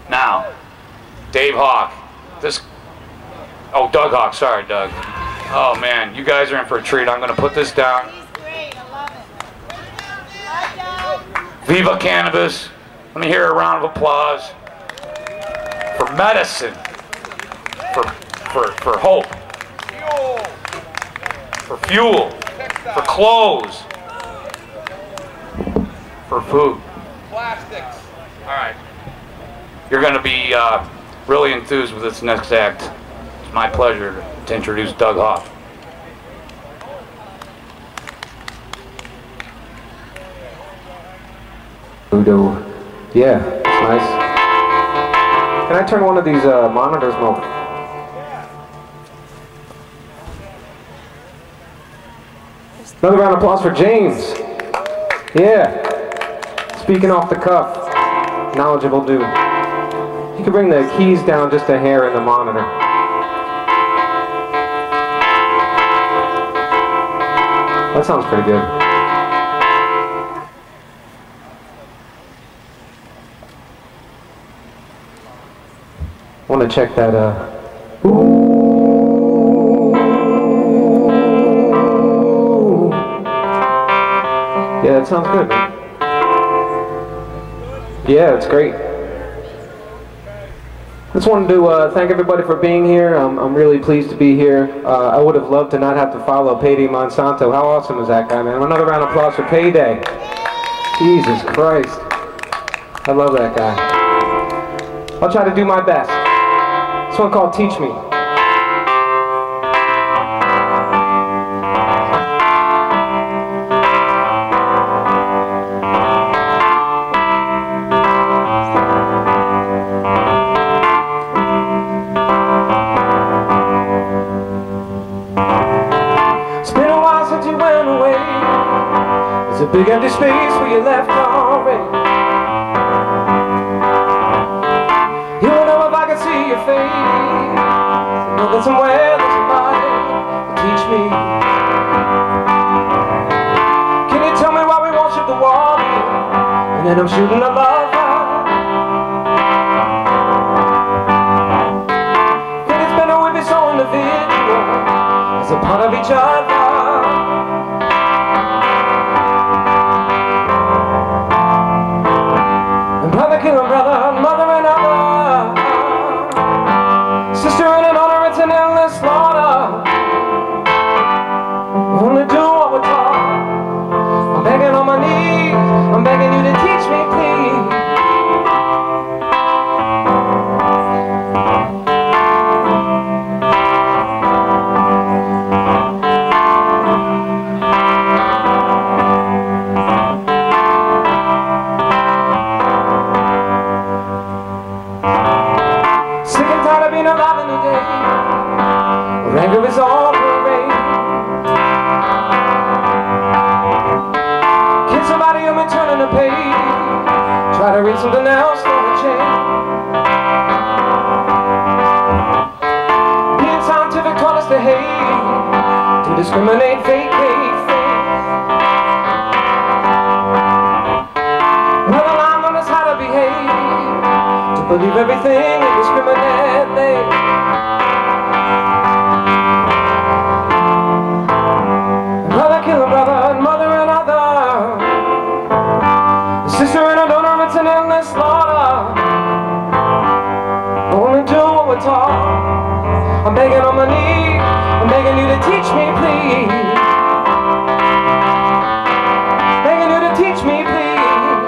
Now, Dave Hawk. Oh, Doug Hawk. Sorry, Doug. Oh, man. You guys are in for a treat. I'm going to put this down. He's great. I love it. Viva Cannabis. Let me hear a round of applause for medicine, for hope, for fuel, for clothes, for food. Plastics. All right. You're going to be really enthused with this next act. It's my pleasure to introduce Doug Hawk. Voodoo. Yeah, it's nice. Can I turn one of these monitors over? Another round of applause for James. Yeah. Speaking off the cuff. Knowledgeable dude. You can bring the keys down just a hair in the monitor. That sounds pretty good. I want to check that, ooh. Yeah, that sounds good, man. Yeah, it's great. Just wanted to thank everybody for being here. I'm really pleased to be here. I would have loved to not have to follow Payday Monsanto. How awesome is that guy, man? Another round of applause for Payday. Jesus Christ. I love that guy. I'll try to do my best. This one called Teach Me. It's been a while since you went away. There's a big empty space where you left already. You don't know if I can see your face. I know that somewhere there's somebody to teach me. Can you tell me why we won't shoot the wall here? And then I'm shooting a love out. Think it's better we be so individual as a part of each other. And brother killing brother, mother and other. Sister and an honor, it's an endless slaughter. We only do what we're taught. I'm begging on my knees, I'm begging you to teach me, please. Sick and tired of being alive in the day. Anger is all parade. Can somebody help me turning the page? Try to read something else for a change. Being scientific taught us to hate, to discriminate, fake, fake, fake. Another line on us how to behave, to believe everything and discriminate, they. Brother killing brother, and mother and other. Sister and a donor, it's an endless slaughter. Only do what we're taught. I'm begging on my knees, I'm begging you to teach me, please. Begging you to teach me, please.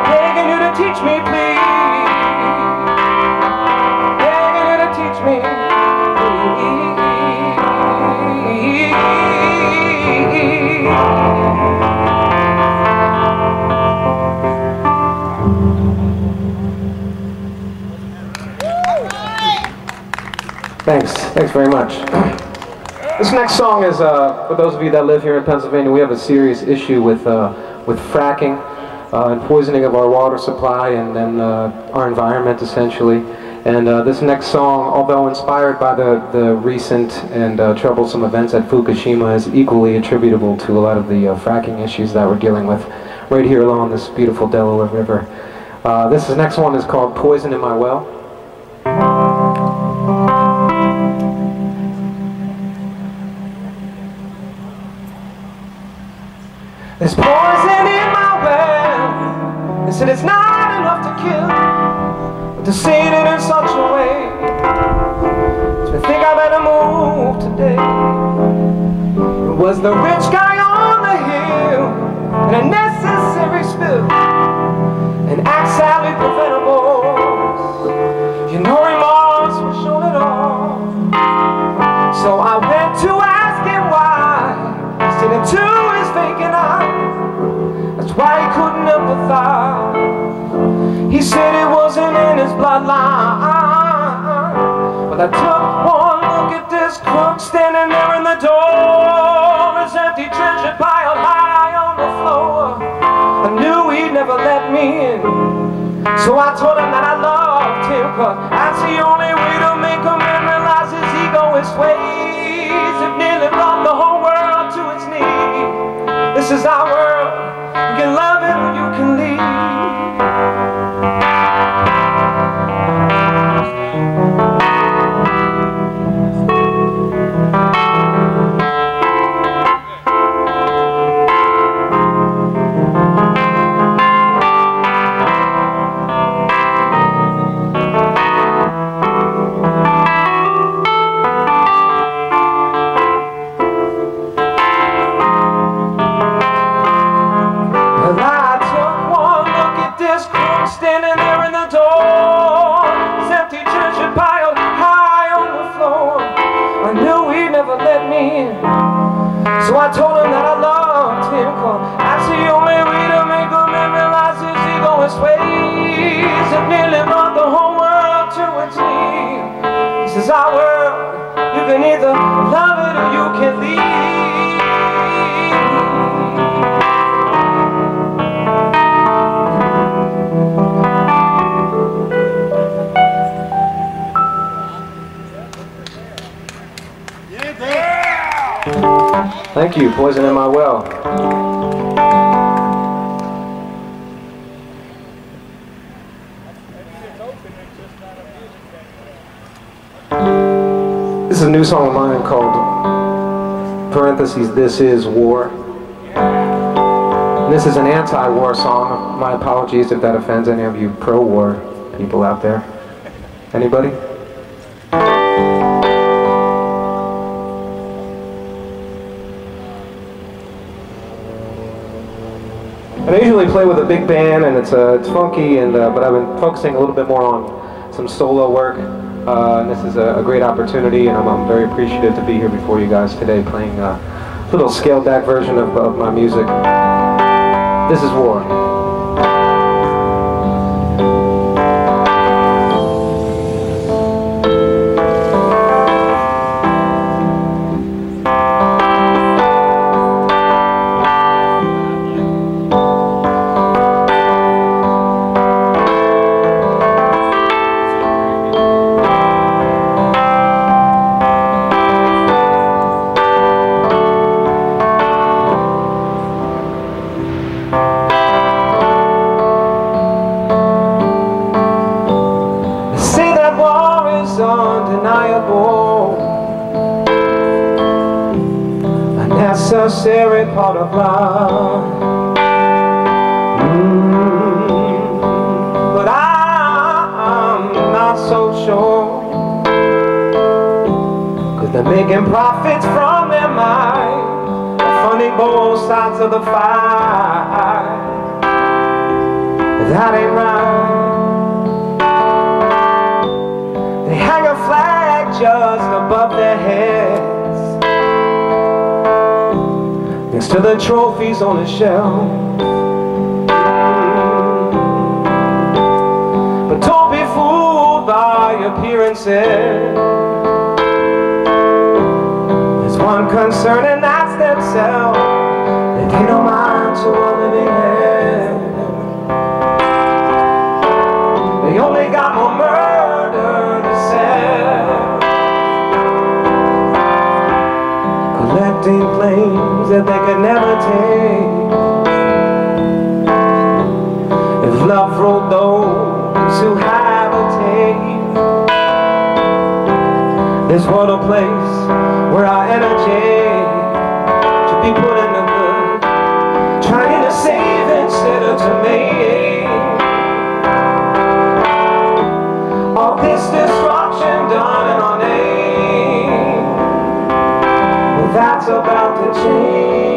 Begging you to teach me, please. Begging you to teach me, please. Thanks very much. This next song is for those of you that live here in Pennsylvania. We have a serious issue with fracking and poisoning of our water supply and our environment essentially. And this next song, although inspired by the recent and troublesome events at Fukushima, is equally attributable to a lot of the fracking issues that we're dealing with right here along this beautiful Delaware River. This next one is called Poison in My Well. There's poison in my well. They said it's not enough to kill, but to say it in such a way, so I think I better move today. It was the rich guy on the hill, and a necessary spill, and acts sadly preventable. You know remorse will show it all. So I went to ask him why, stood into his vacant eye. That's why he couldn't empathize. He said it wasn't in his bloodline. But I took one look at this crook standing there in the door, his empty treasure piled high on the floor. I knew he'd never let me in, so I told him that I loved him, 'cause that's the only way to make a man realize his ego is ways. It nearly brought the whole world to its knees. This is our world. You can love it or you can leave. Standing there in the door, his empty treasure piled high on the floor. I knew he'd never let me in, so I told him that I loved him, 'cause that's the only way to make a man realize his ego is ways. It nearly brought the whole world to its knees. This is our world. You can either love it or you can leave. Thank you, Poison in My Well. This is a new song of mine called, parentheses, This Is War. And this is an anti-war song. My apologies if that offends any of you pro-war people out there. Anybody? And I usually play with a big band, and it's funky, and but I've been focusing a little bit more on some solo work. And this is a great opportunity, and I'm very appreciative to be here before you guys today, playing a little scaled-back version of my music. This is War. Undeniable, a necessary part of life. But I'm not so sure, 'cause they're making profits from their minds, funding both sides of the fight. That ain't right. They hang a flag just above their heads, next to the trophies on the shelf. But don't be fooled by appearances. There's one concern, and that's themselves. They pay no mind to a living hell. They only got more murder to sell, collecting claims that they could never take. If love for those who have attained this world, a place where our energy to be put in the good, trying to save instead of to make. All this destruction done in our name, well, that's about to change.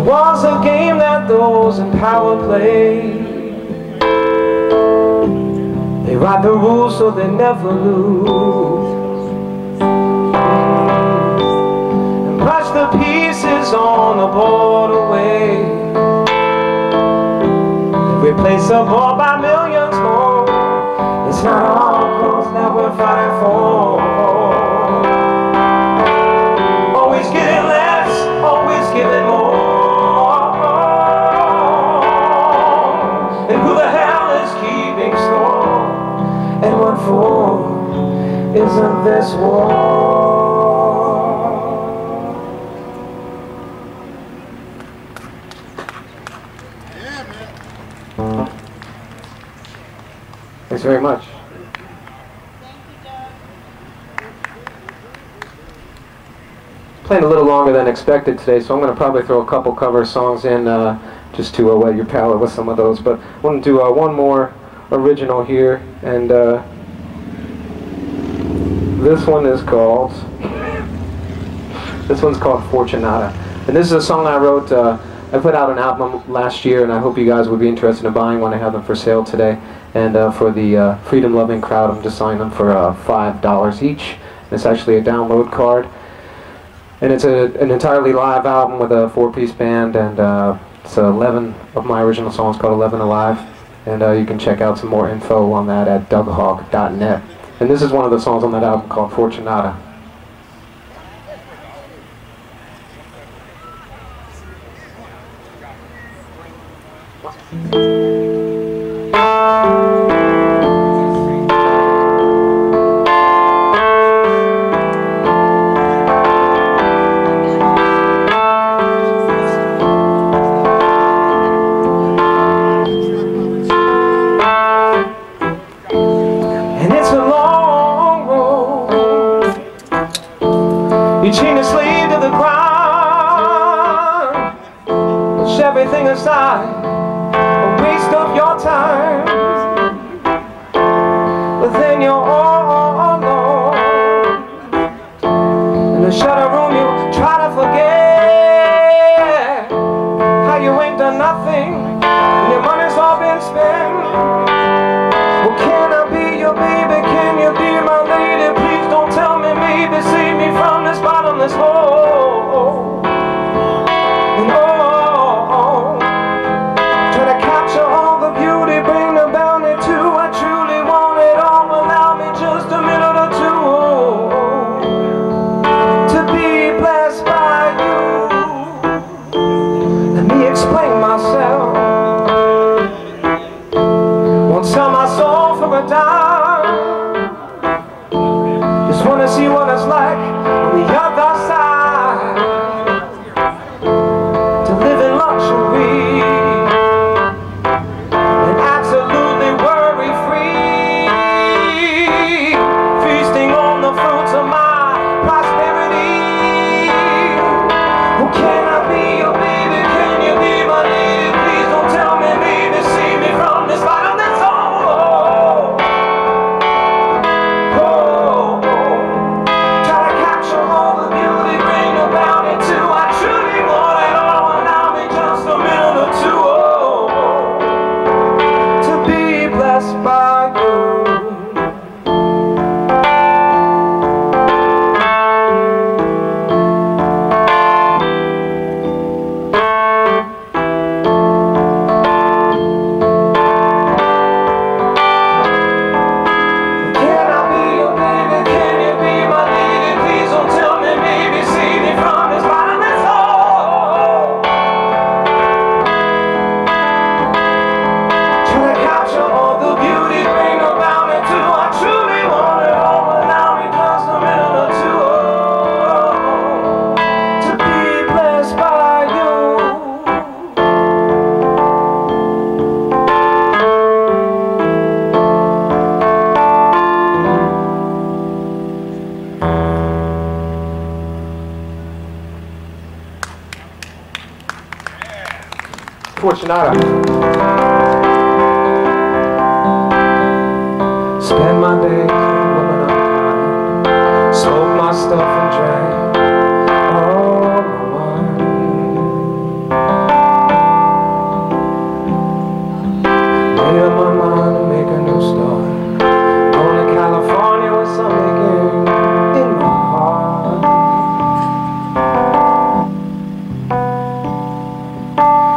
Was a game that those in power play. They write the rules so they never lose, and push the pieces on the board away. They replace the ball by millions more. It's not our cause that we're fighting for. Always getting less, always giving more. And what for isn't this war? Yeah, man. Thanks very much. Playing a little longer than expected today, so I'm going to probably throw a couple cover songs in just to whet your palate with some of those. But I want to do one more original here, and this one is called Fortunata, and this is a song I wrote. I put out an album last year, and I hope you guys would be interested in buying one. I have them for sale today, and for the freedom-loving crowd, I'm just selling them for $5 each. And it's actually a download card, and it's an entirely live album with a 4-piece band, and it's 11 of my original songs called 11 Alive. And you can check out some more info on that at doughawk.net. And this is one of the songs on that album called Fortunata. You chain a slave to the ground, push everything aside, a waste of your time. But then you're all alone in the shutter room. You try to forget how you ain't done nothing and your money's all been spent. Well, can I be your baby? Can you be my lady? Please don't tell me maybe. Save me from this bottomless hole. And oh, try to capture all the beauty, bring the bounty too. I truly want it all. Allow me just a minute or two to be blessed by you. Let me explain myself. Won't sell my soul for a dime. Just wanna see what it's like on the other side, to live in luxury and absolutely worry-free, feasting on the fruits of my prosperity. Oh, can I be your baby? Can you be my lady? Please don't tell me maybe. Save me from this bottom that's all. Fortunata. Spend my days woman unkind, smoke my stuff and drink all my wine. Made up my mind to make a new start, going to California with some aching in my heart.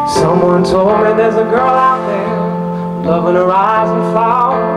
Someone told me there's a girl out there, loving her eyes and flowers.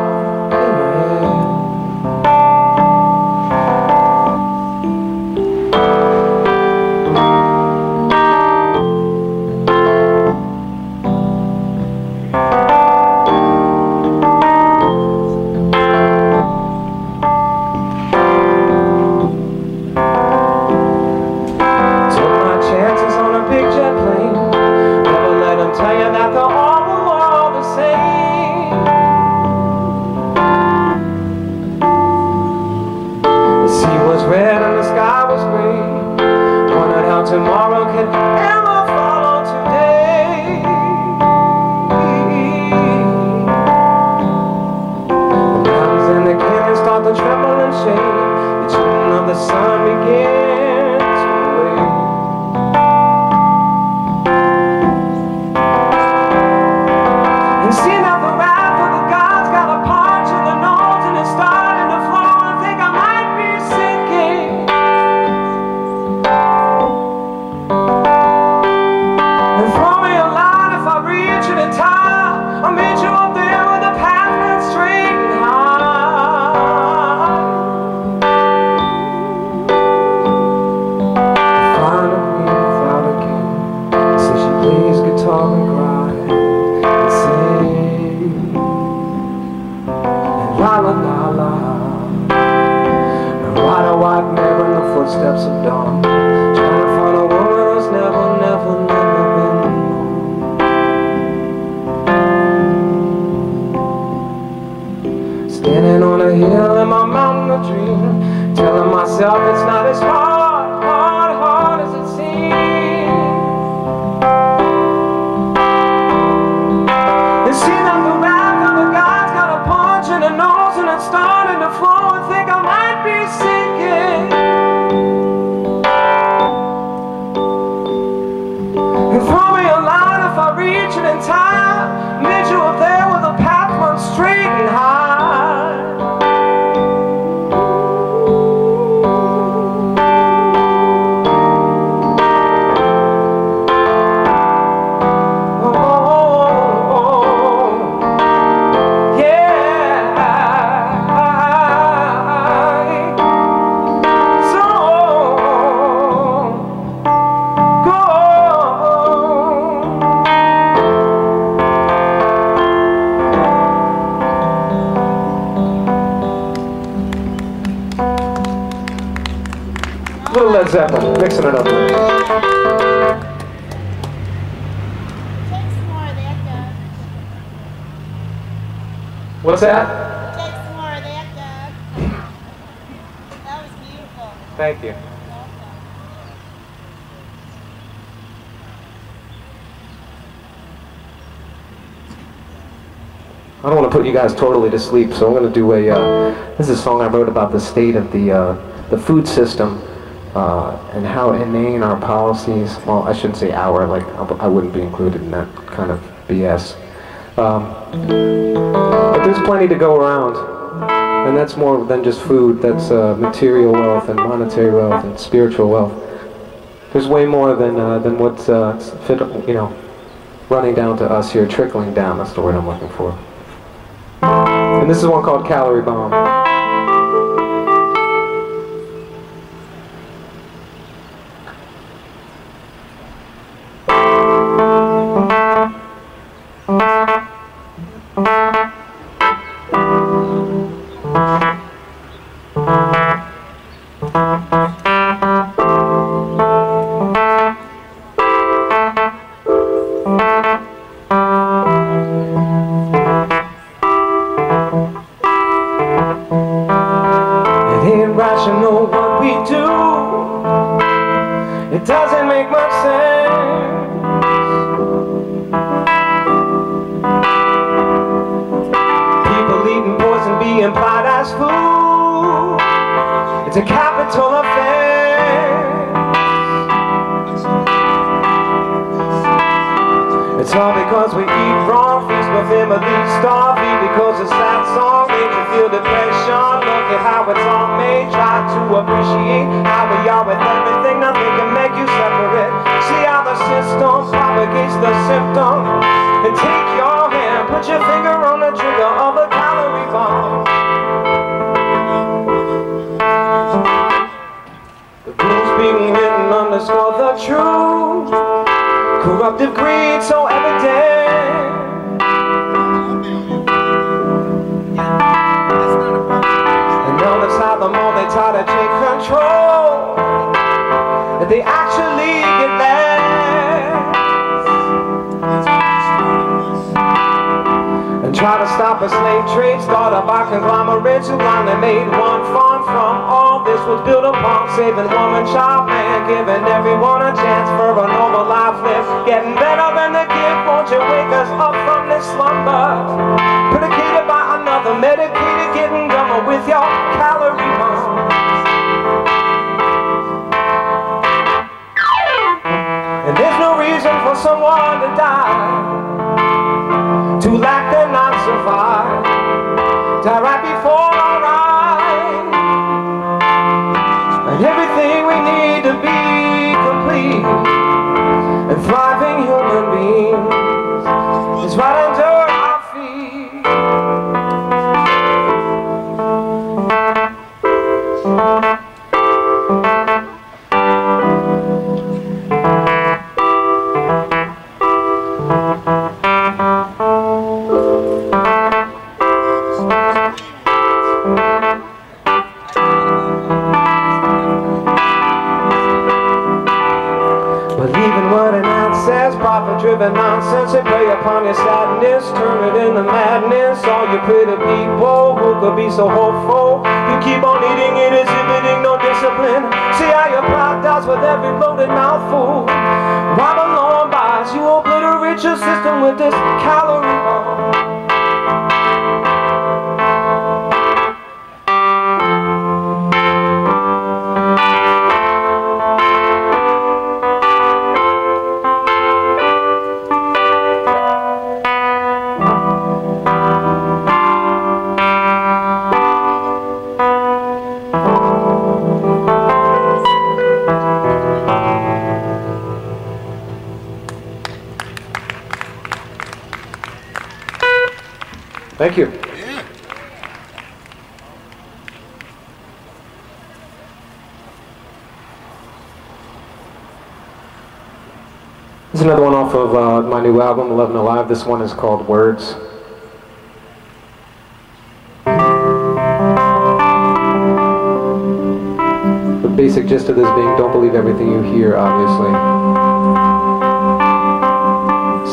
Tomorrow can ever follow today. The mountains and the canyons start to tremble and shake. The children of the sun begin to wake. And see that the wrath of the gods got a punch in the nose, and it's starting to flow. I think I might be sinking. I'll meet you up there with a path that's straight and high. Find a me without a king, so she plays guitar and cry and sing and la la la la, and ride a white mare in the footsteps of dawn, trying to find a woman who's never been. Standing on a hill in my mountain of dream, telling myself it's not as hard as it seems. And see that the wrath of the gods got a punch in the nose, and it's starting to flow. I think I might be sinking. And throw me a line if I reach it in time. Meet you up there with a path run straight and high. Little Led Zeppelin, mixing it up. Take some more of that, Doug. What's that? Take some more of that, Doug. That was beautiful. Thank you. I don't want to put you guys totally to sleep, so I'm going to do this is a song I wrote about the state of the food system. And how inane our policies, well, I shouldn't say our, like, I wouldn't be included in that kind of BS. But there's plenty to go around, and that's more than just food. That's material wealth and monetary wealth and spiritual wealth. There's way more than what's running down to us here, trickling down. That's the word I'm looking for. And this is one called Calorie Bomb. fast food. It's a capital offense. It's all because we eat wrong, feast for family, starve, eat because a sad song made you feel depression. Look at how it's all made, try to appreciate how we are with everything. Nothing can make you separate. See how the system propagates the symptom. And take your hand, put your finger on the trigger of a calorie bomb. The blues being written underscore the truth. Corruptive greed so evident. And notice how the more they try to take control, that they actually get less. And try to stop a slave trade started by conglomerates who blindly made one farm from all this was built upon saving woman, child, man, giving everyone a chance for a noble life lived. Getting better than the gift, won't you wake us up from this slumber? Predicated by another, medicated, getting dumber with your calorie bomb. And there's no reason for someone to die, to lack and not survive, die right before our eyes. And everything we need to be complete and thriving human beings is right under our feet. Believing what an ad says, profit-driven nonsense, and prey upon your sadness, turn it into madness. All you pretty people who could be so hopeful, you keep on eating it, exhibiting no discipline. See how your pride dies with every bloated mouthful. Babylon buys, you obliterate your system with this calorie bomb. Thank you. Yeah. This is another one off of my new album, Love and Alive. This one is called Words. The basic gist of this being, don't believe everything you hear, obviously.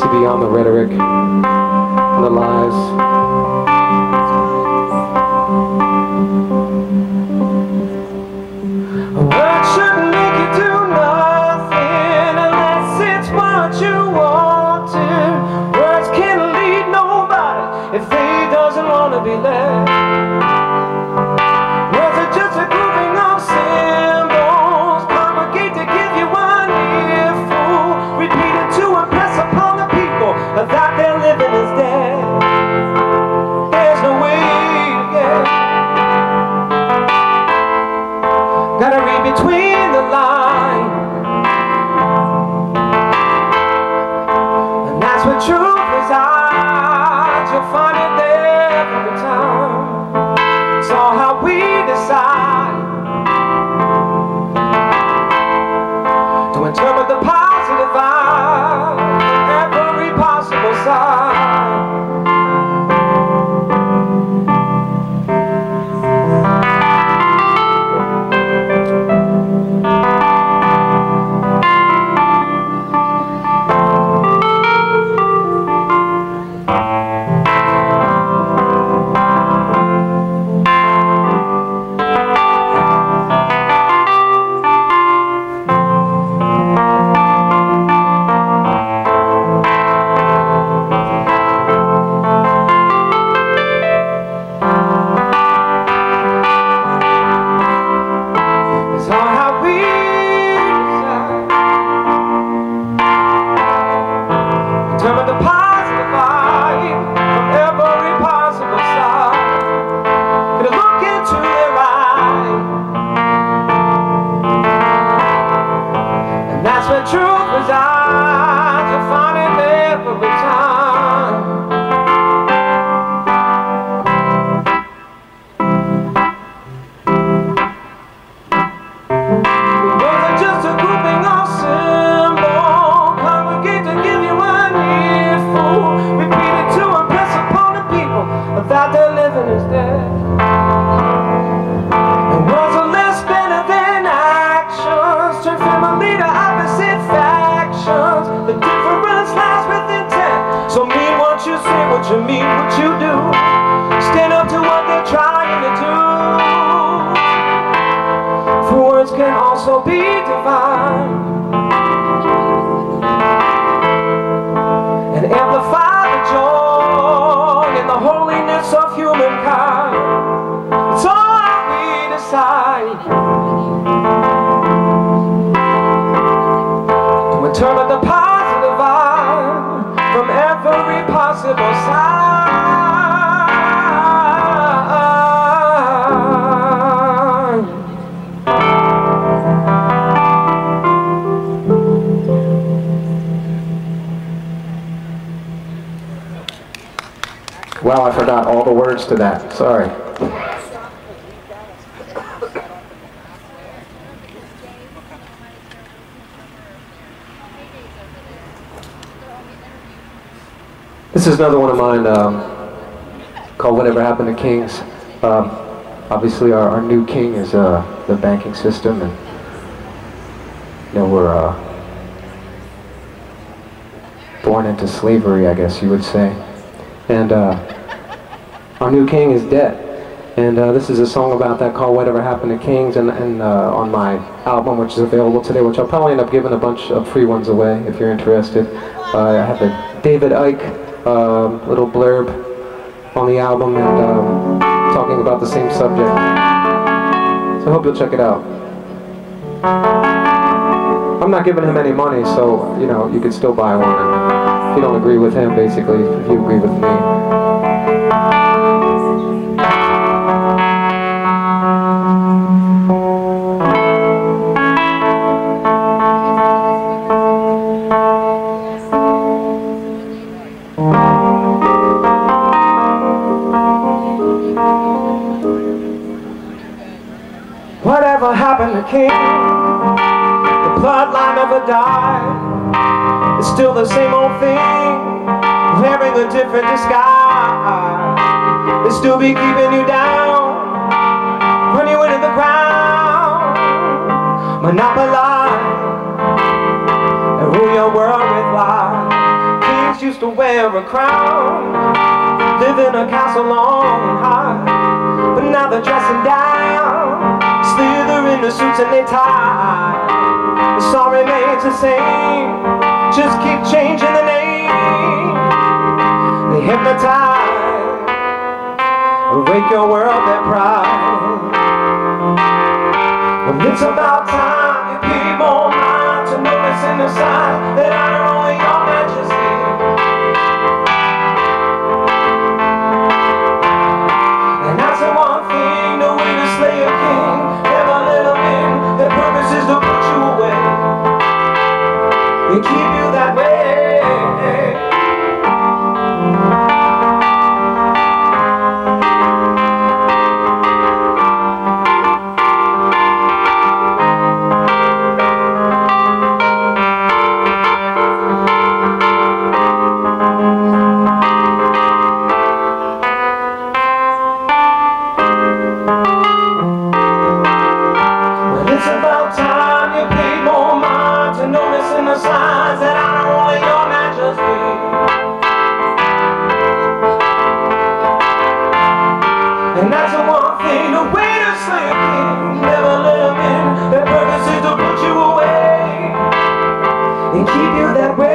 See beyond the rhetoric and the lies. Words shouldn't make you do nothing unless it's what you want to. Words can't lead nobody if they doesn't want to be led. Words are just a grouping of symbols, congregate to give you one earful, repeated to impress upon the people that their living is dead. There's no way to get. Gotta read between the lines, and that's where truth resides. You'll find it there every time. It's all how we decide to interpret the positive vibe from every possible side. what you mean, what you do. Stand up to what they're trying to do. For words can also be divine and amplify the joy and the holiness of humankind. It's all we decide to interpret the positive vibe from every possible side. Wow, I forgot all the words to that. Sorry. This is another one of mine called Whatever Happened to Kings. Obviously our new king is the banking system, and you know, we're born into slavery, I guess you would say. And our new king is dead. And this is a song about that called Whatever Happened to Kings, and on my album, which is available today, which I'll probably end up giving a bunch of free ones away if you're interested. I have a David Icke little blurb on the album, and talking about the same subject. So I hope you'll check it out. I'm not giving him any money, so you know, you could still buy one. And if you don't agree with him, basically, if you agree with me. Whatever happened to King? The bloodline never died. It's still the same old thing, wearing a different disguise. They still be keeping you down, run you into the ground, monopolize and rule your world with lies. Kings used to wear a crown, live in a castle on high, but now they're dressing down, slither in the suits and they tie. The song remains the same, just keep changing the name. They hypnotize, awake your world, their pride. Well, it's about time you pay more mind to noticing the signs that honor only your majesty. And that's the one thing, the way to slay a king. Never let them in, their purpose is to put you away and keep you that way. And that's the one thing, the way to slay a king. Never let them in, their purpose is to put you away and keep you that way.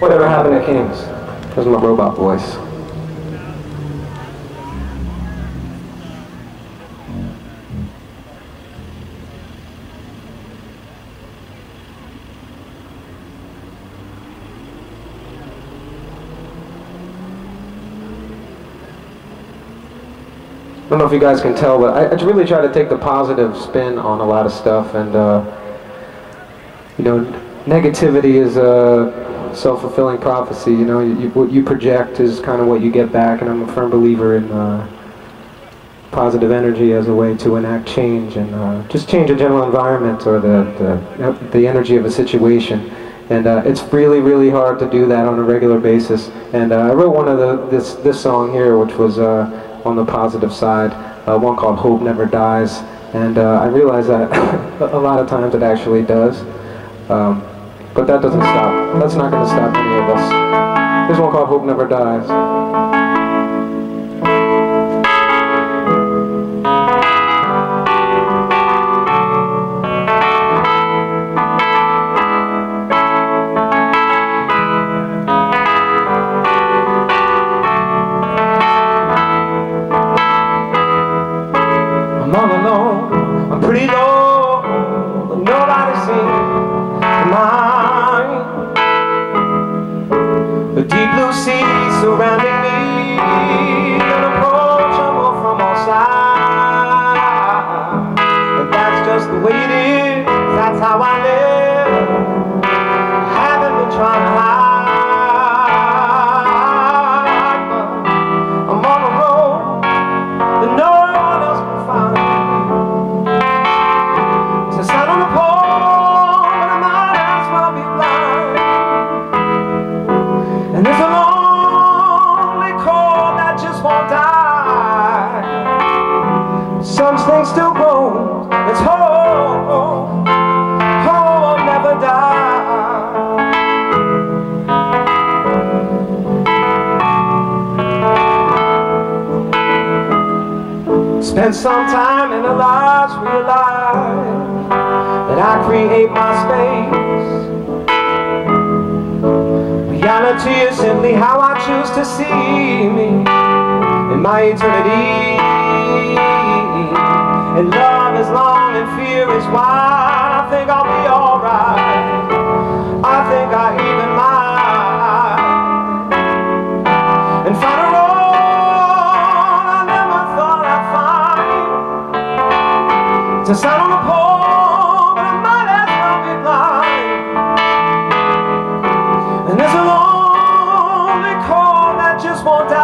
Whatever happened to Kings? There's my robot voice. I don't know if you guys can tell, but I really try to take the positive spin on a lot of stuff, and you know, negativity is self-fulfilling prophecy. You know, what you project is kind of what you get back, and I'm a firm believer in positive energy as a way to enact change and just change a general environment or the energy of a situation. And it's really, really hard to do that on a regular basis. And I wrote one of this song here, which was on the positive side, one called "Hope Never Dies." And I realize that a lot of times it actually does. But that doesn't stop. That's not going to stop any of us. Here's one called "Hope Never Dies." I'm all alone, I'm pretty low, but nobody seems to mind. The deep blue sea surrounding me, and approachable from all sides. But that's just the way it is, that's how I live. I haven't been trying to hide. I'm on a road that no one else can find. There's a sign on the pole, but I might as well be blind. And there's a lonely chord that just won't die. Some things still grow. It's hope, hope will never die. Spend some time in the lives, realize that I create my space. Reality is simply how I choose to see me in my eternity. And love is long and fear is wide. I think I'll be alright. I think I even might. And find a road I never thought I'd find. It's a sign on the pole, but I might as well be blind. And there's a lonely chord that just won't die.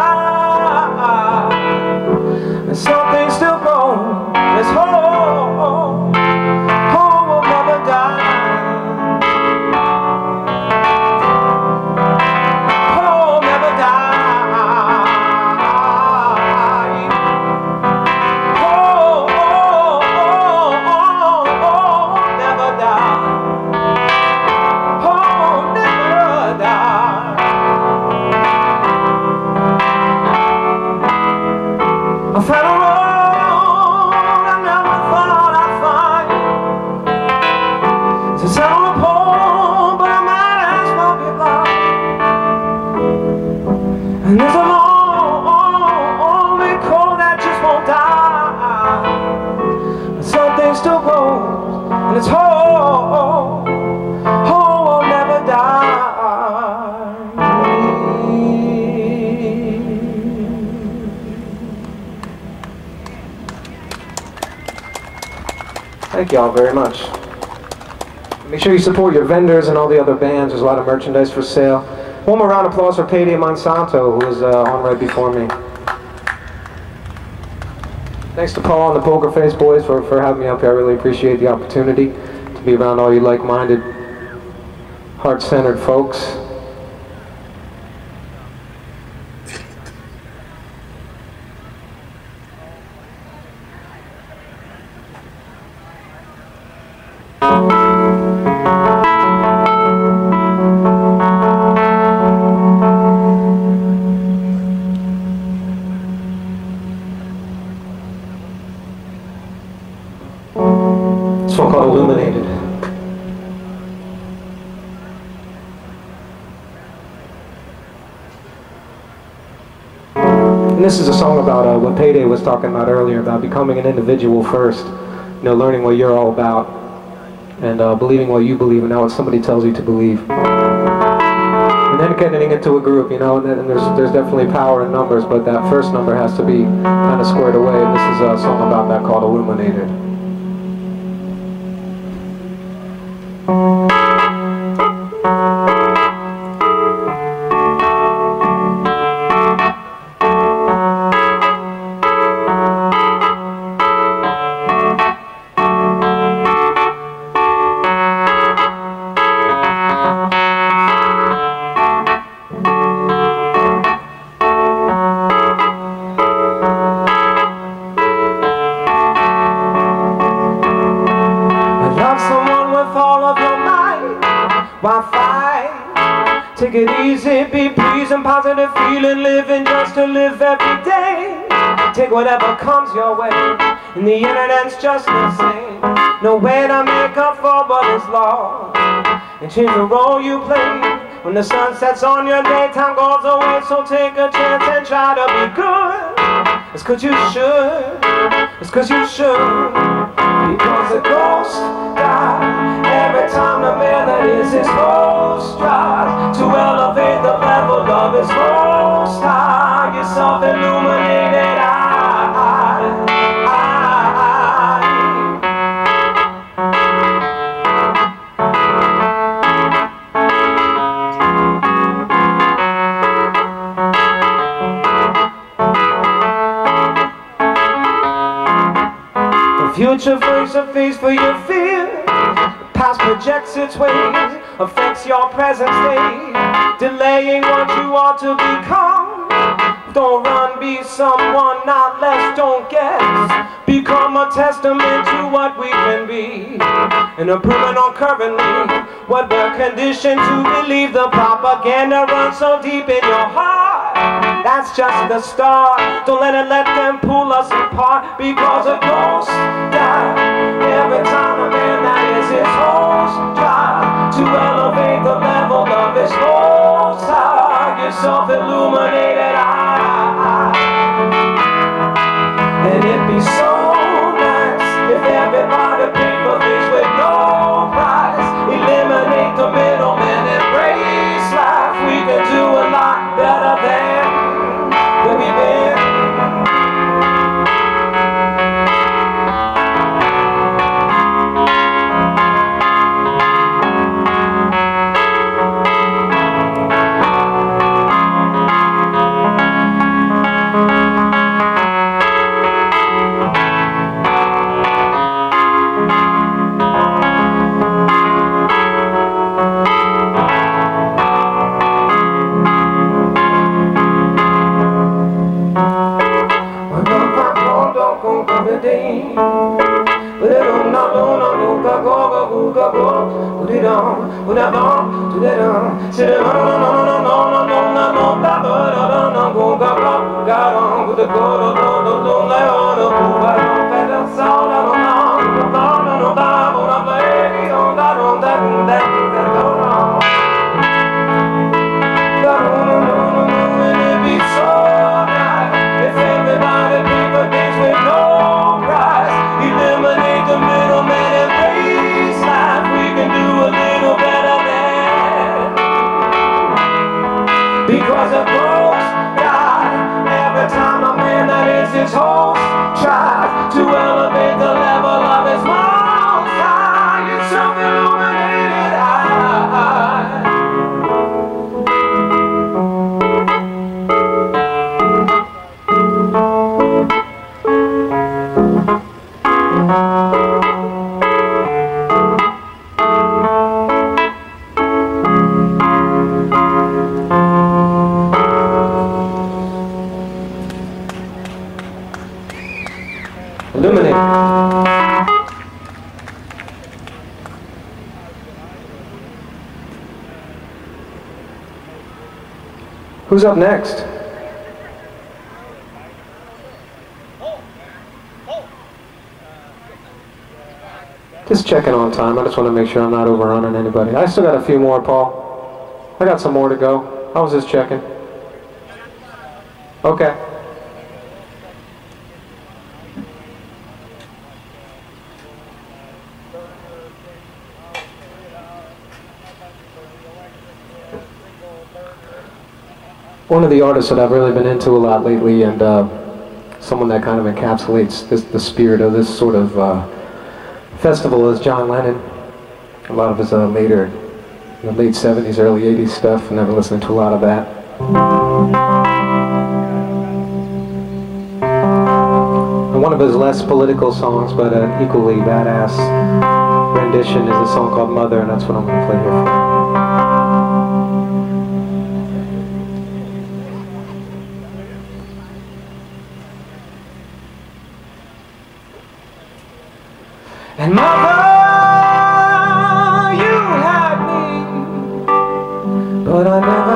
And something still grows. There's hope, hope will never die. Hope never die. Hope, never die. Hope never die. I found a road I never thought I'd find. It's a sign on the pole, but I might as well be blind. And there's a lonely chord that just won't die. But something still grows, and it's hope, hope will never die. Thank y'all very much. Make sure you support your vendors and all the other bands. There's a lot of merchandise for sale. One more round of applause for Payday Monsanto, who was on right before me. Thanks to Paul and the Poker Face Boys for having me up here. I really appreciate the opportunity to be around all you like-minded, heart-centered folks. This one called Illuminated. And this is a song about what Payday was talking about earlier, about becoming an individual first. You know, learning what you're all about, and believing what you believe, and not what somebody tells you to believe. And then getting into a group, you know, and there's definitely power in numbers, but that first number has to be kind of squared away. And this is a song about that called Illuminated. Take it easy, be pleasing, positive feeling, living just to live every day. Take whatever comes your way, and the internet's just the same. No way to make up for what is lost, and change the role you play. When the sun sets on your day, time goes away, so take a chance and try to be good. It's 'cause you should, it's 'cause you should. Because a ghost dies every time the man that is his host tries to elevate the level of his most high. Your self-illuminated eye. Future face a face for your fear. Past projects its ways, affects your present state, delaying what you ought to become. Don't run, be someone, not less, don't guess. Become a testament to what we can be, and improvement on currently what we're conditioned to believe. The propaganda runs so deep in your heart, that's just the start. Don't let them pull us apart. Because a ghost dies every time a man that is his host tries to elevate the level of his most high. Your self-illuminated eye. And it'd be so nice if everybody paid for things with no price. Eliminate the middleman, embrace life. We can do a lot better than where we've been. Because a ghost dies every time a man that is his host tries to elevate the level of his most high. Your self-illuminated eye. Illuminate. Who's up next? Just checking on time. I just want to make sure I'm not overrunning anybody. I still got a few more, Paul. I got some more to go. I was just checking. Okay. One of the artists that I've really been into a lot lately, and someone that kind of encapsulates the spirit of this sort of festival, is John Lennon. A lot of his later, the late 70s, early 80s stuff. I never listened to a lot of that. And one of his less political songs, but an equally badass rendition, is a song called Mother, and that's what I'm going to play here for you. And mother, you had me, but I never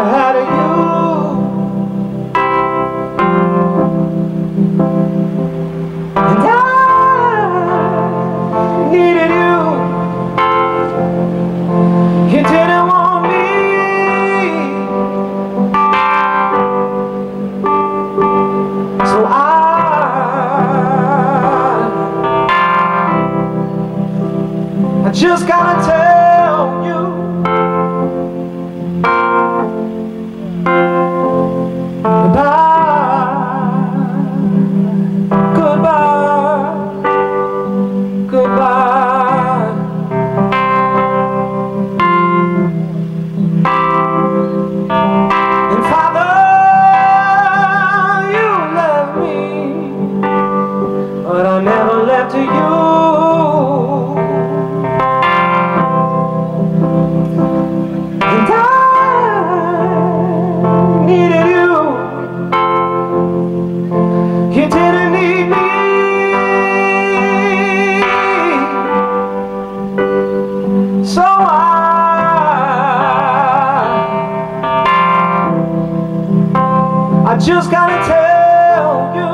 just gotta tell you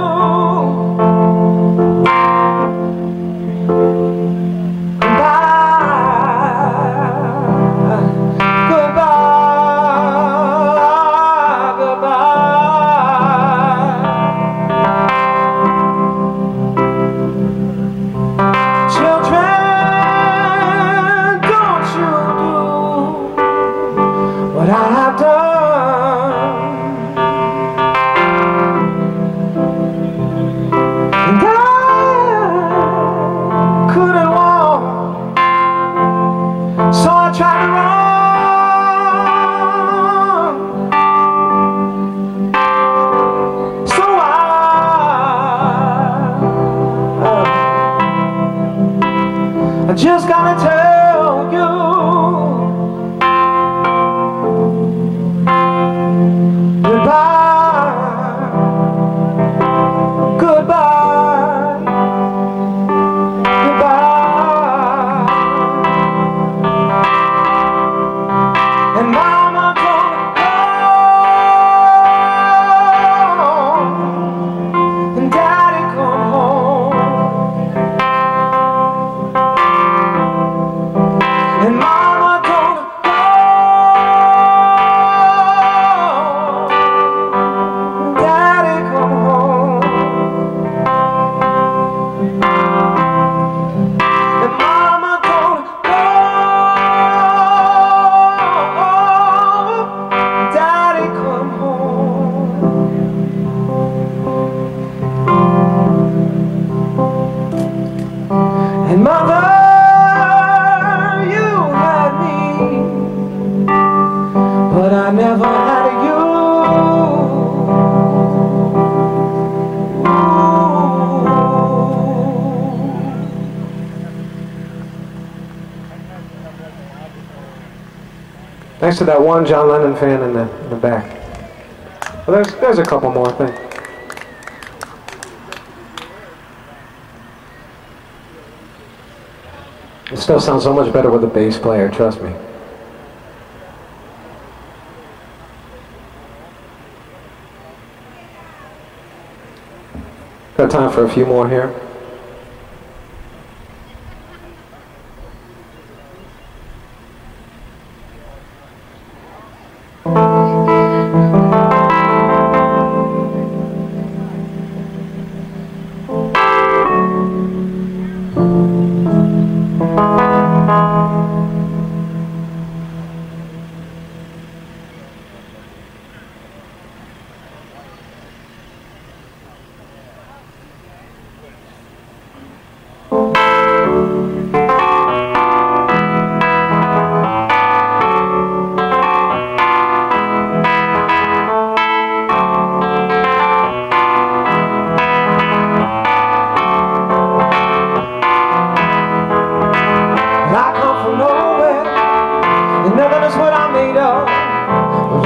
what I have done, and I couldn't walk, so I tried to run. So I just gotta tell you, and Mother, you had me, but I never had you. Thanks to that one John Lennon fan in the back. Well, there's a couple more things. It still sounds so much better with a bass player, trust me. Got time for a few more here.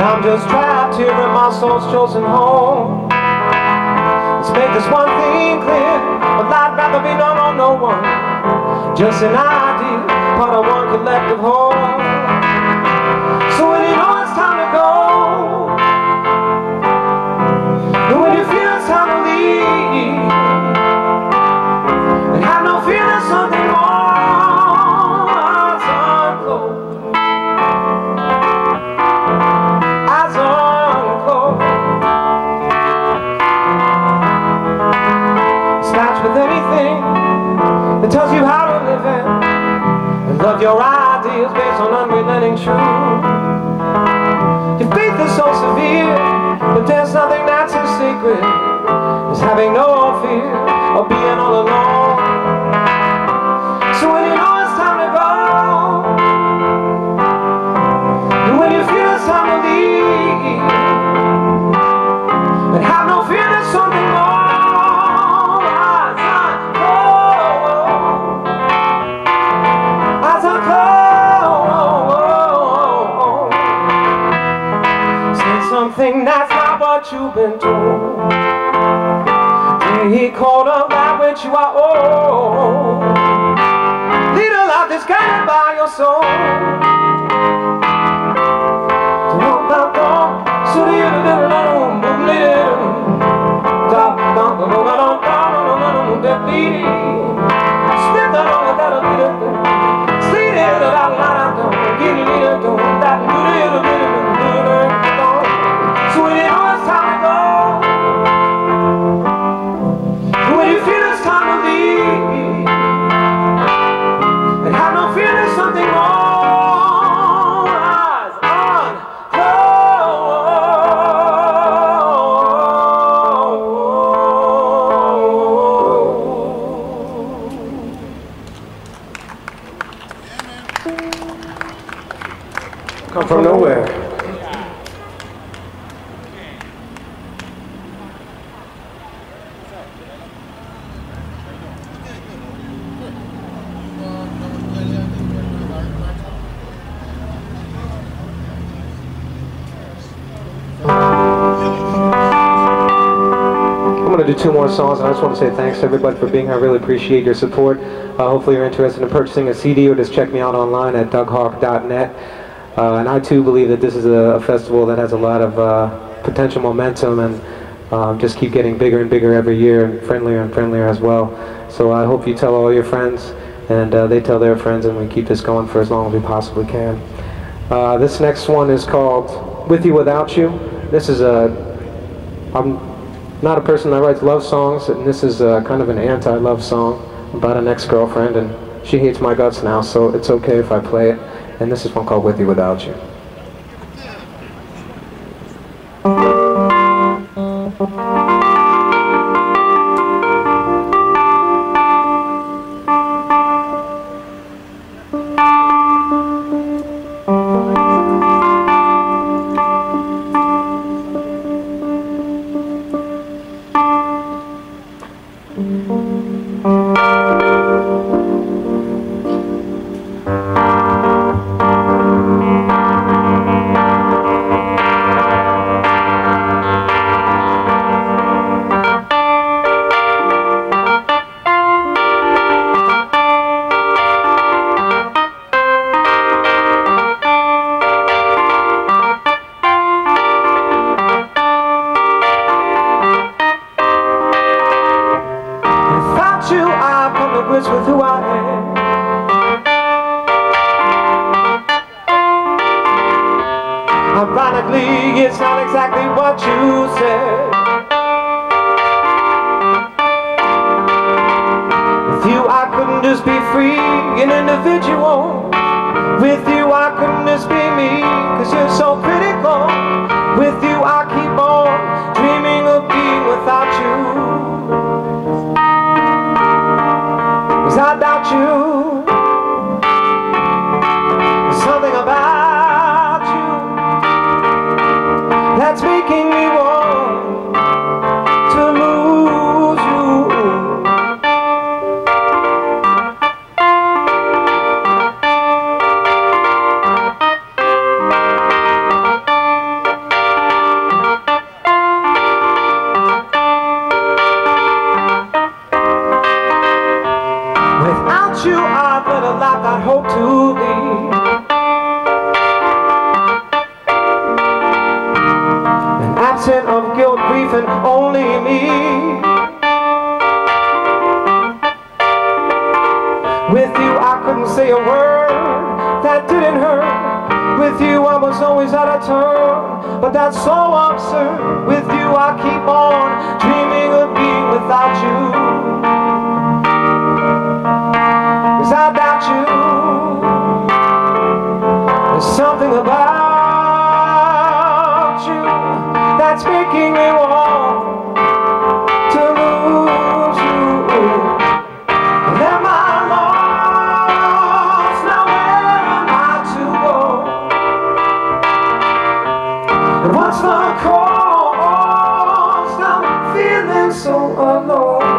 I'm just trapped here in my soul's chosen home. Let's make this one thing clear, but I'd rather be known on no one, just an idea, part of one collective whole. So when you know it's time to go, and when you feel it's time to leave, and have no fear there's something more, eyes unclosed. With anything that tells you how to live it, and love your ideas based on unrelenting truth. Your faith is so severe, but there's nothing that's as sacred as having no fear of being all alone. So when you know it's time to go, and when you feel it's time to leave, and have no fear there's something more. Something that's not what you've been told. Take hold of that which you are owed. Lead a life that's guided by your soul. Don't from nowhere. I'm going to do 2 more songs, and I just want to say thanks to everybody for being here. I really appreciate your support. Hopefully you're interested in purchasing a CD, or just check me out online at DougHawk.net. And I too believe that this is a festival that has a lot of potential momentum, and just keep getting bigger and bigger every year, and friendlier as well. So I hope you tell all your friends, and they tell their friends, and we keep this going for as long as we possibly can. This next one is called With You Without You. This is I'm not a person that writes love songs, and this is kind of an anti-love song about an ex-girlfriend, and she hates my guts now, so it's okay if I play it. And this is one called With You Without You. With who I am. Ironically, it's not exactly what you said. With you I couldn't just be free, an individual. With you I couldn't just be me, 'cause you're so critical. With you I keep on dreaming of being without you. I doubt you. There's something about you that's making me want to lose you. Without you, I've led a life I hope to lead. And absent of guilt, grief, and only me. With you, I couldn't say a word that didn't hurt. With you, I was always out of turn, but that's so absurd. With you, I keep on dreaming of being without you. I doubt you. There's something about you that's making me want to lose you. And am I lost? Now where am I to go? And what's the cost? I'm feeling so alone.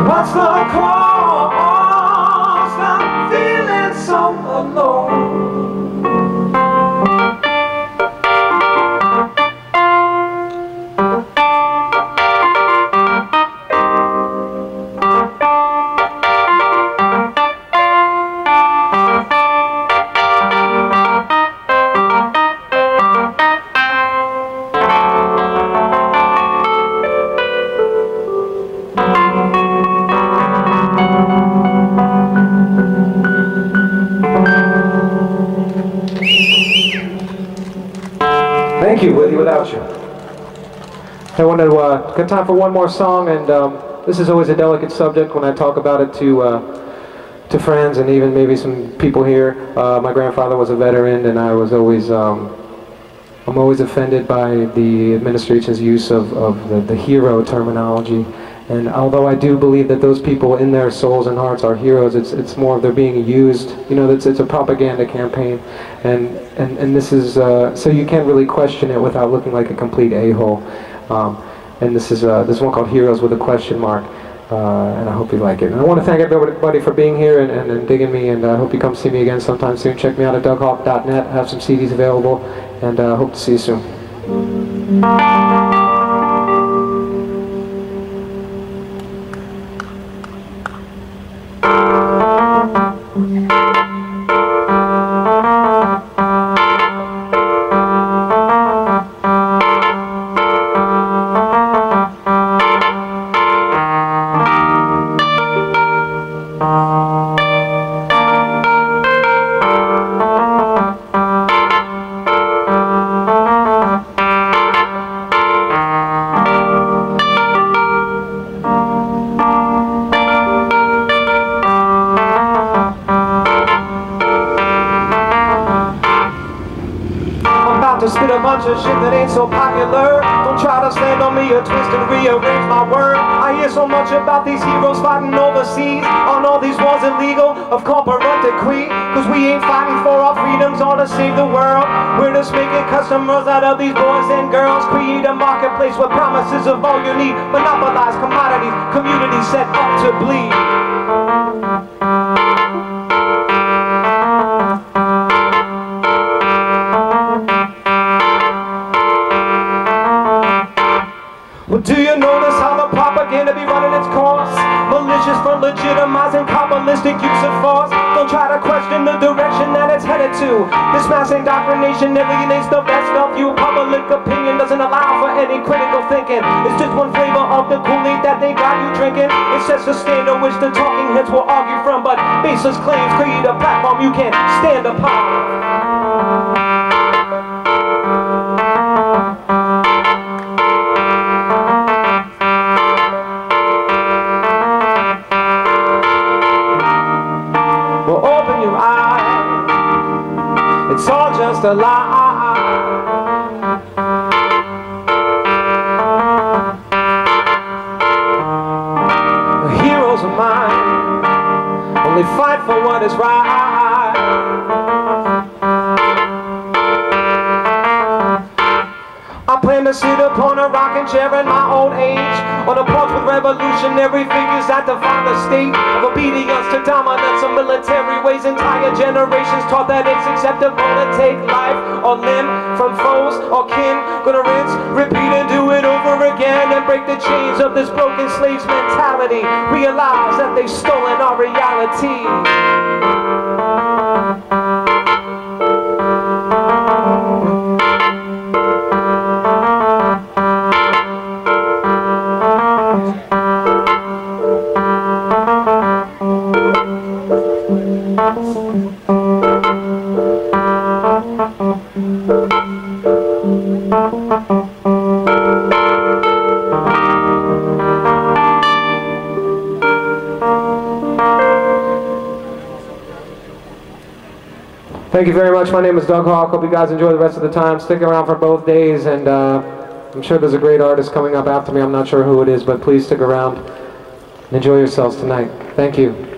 What's the cost? I'm feeling so alone. I wanted to get time for one more song, and this is always a delicate subject when I talk about it to friends and even maybe some people here. My grandfather was a veteran, and I was always I'm always offended by the administration's use of the hero terminology. And although I do believe that those people in their souls and hearts are heroes, it's more they're being used. You know, it's a propaganda campaign, and this is so you can't really question it without looking like a complete a-hole. And this is one called Heroes with a question mark, and I hope you like it. And I want to thank everybody for being here and digging me, and I hope you come see me again sometime soon. Check me out at DougHawk.net. I have some CDs available, and hope to see you soon. To spit a bunch of shit that ain't so popular. Don't try to stand on me or twist and rearrange my word. I hear so much about these heroes fighting overseas, on all these wars illegal of corporate decree. Cause we ain't fighting for our freedoms or to save the world. We're just making customers out of these boys and girls. Create a marketplace with promises of all you need. Monopolize commodities, communities set up to bleed. Well, do you notice how the propaganda be running its course? Malicious for legitimizing Kabbalistic use of force. Don't try to question the direction that it's headed to. This mass indoctrination alienates the best of you. Public opinion doesn't allow for any critical thinking. It's just one flavor of the Kool-Aid that they got you drinking. It sets the standard which the talking heads will argue from, but baseless claims create a platform you can't stand upon. It's all just a lie. The heroes of mine only fight for what is right. I plan to sit upon a rocking chair in my old age, on a porch with revolutionary figures that define the state of obedience to dominance of military ways. Entire generations taught that it's acceptable to take life or limb from foes or kin. Gonna rinse, repeat, and do it over again, and break the chains of this broken slave's mentality. Realize that they've stolen our reality. Thank you very much. My name is Doug Hawk. Hope you guys enjoy the rest of the time. Stick around for both days, and I'm sure there's a great artist coming up after me. I'm not sure who it is, but please stick around and enjoy yourselves tonight. Thank you.